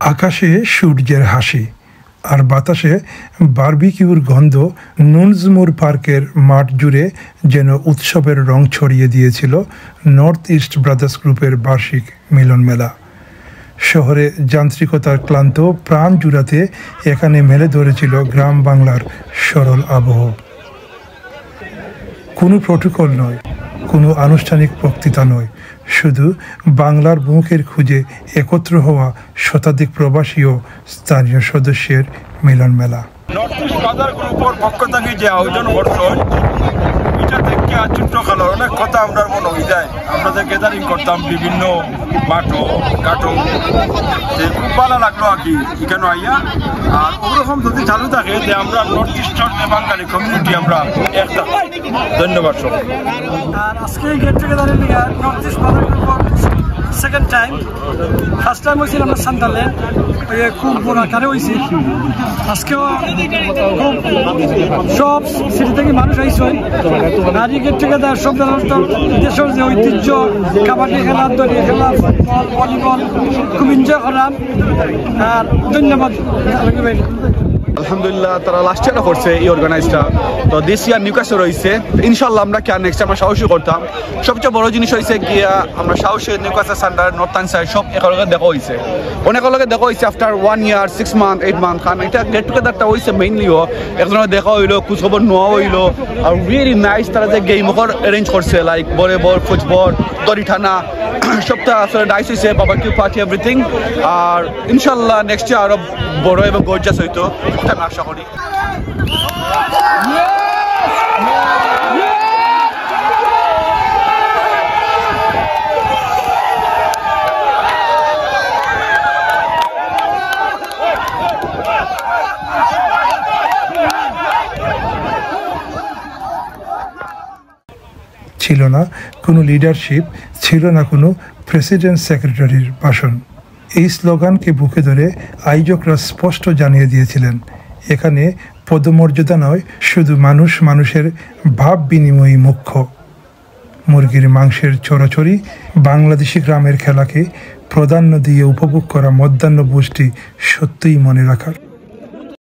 আকাশে সূর্যের হাসি আর বাতাসে বারবিকিউর গন্ধ নুনজমুর পার্কের মাঠ জুড়ে যেন উৎসবের রং ছড়িয়ে দিয়েছিল নর্থ ইস্ট ব্রাদার্স গ্রুপের বার্ষিক মিলন মেলা। শহরে যান্ত্রিকতার ক্লান্ত প্রাণ জুড়াতে এখানে মেলে ধরেছিল গ্রাম বাংলার সরল আবহ। কোনো প্রটোকল নয়, কোনো আনুষ্ঠানিক বক্তৃতা নয়, শুধু বাংলার মুখের খুঁজে একত্র হওয়া শতাধিক প্রবাসী ও স্থানীয় সদস্যের মিলন মেলা। নর্থ ইস্ট ব্রাদার্স গ্রুপের পক্ষ থেকে যে আয়োজন করছেন এটা থেকে ছোট্ট খেলার অনেক কথা আমরা মনে হয়ে যায়। আমরা যে গ্যাদারিং করতাম বিভিন্ন মাঠো কাঠো, যে খুব ভালো লাগলো আর কি এখানে আইয়া। আর ওরকম যদি চালু থাকে যে আমরা নর্থ ইস্টার যে বাঙালি কমিউনিটি আমরা একটা ধন্যবাদ সব। আর আজকে গেট টুগেদারের লিগে north east brothers group second time, first time হয়েছিল আমরা সান্তারল্যান্ড, খুব বড় আকারে হয়েছে। আজকেও খুব সব সিটি থেকে মানুষ আইসে। আর এই গেট টুগেদার সব দেশের যে ঐতিহ্য কাবাডি খেলা, দলীয় খেলা, ফুটবল, ভলিবল খুব এনজয় করলাম। আর ধন্যবাদ। আলহামদুলিল্লাহ তারা লাস্ট ইয়ারও করছে এই অর্গানাইজটা, তো দিস ইয়ার নিউকাসল রয়েছে। ইনশাল্লাহ আমরা কি আর নেক্সট আমরা সাহসী করতাম। সবচেয়ে বড় জিনিস হয়েছে গিয়া আমরা সাহসী নিউকাসল সান্ডার নর্থার্ন সাইড সব একেলগে দেখা হয়েছে, অনেকের দেখা হয়েছে আফটার 1 ইয়ার 6 মান্থ 8 মান্থ। কারণ এটা গেট টুগেদারটা হয়েছে মেইনলিও একজনের দেখা হইলো, খোঁজখবর নেওয়া হইলো। আর রিয়েলি নাইস তারা যে গেম অ্যারেঞ্জ করছে, লাইক ভলিবল, ফুটবল, দড়ি টানা, সবটা আসলে নাইস হয়েছে, বারবিকিউ পার্টি এভরিথিং। আর ইনশাল্লাহ নেক্সট ইয়ার আরো বড় এবং গর্জাস হইতো আমি আশা করি। ছিল না কোনো লিডারশিপ, ছিল না কোনো প্রেসিডেন্ট সেক্রেটারির ভাষণ। এই স্লোগানকে বুকে ধরে আয়োজকরা স্পষ্ট জানিয়ে দিয়েছিলেন, এখানে পদমর্যাদা নয়, শুধু মানুষ মানুষের ভাব বিনিময়ই মুখ্য। মুরগির মাংসের চড়াচড়ি, বাংলাদেশি গ্রামের খেলাকে প্রাধান্য দিয়ে উপভোগ করা মধ্যাহ্নভোজটি সত্যিই মনে রাখার।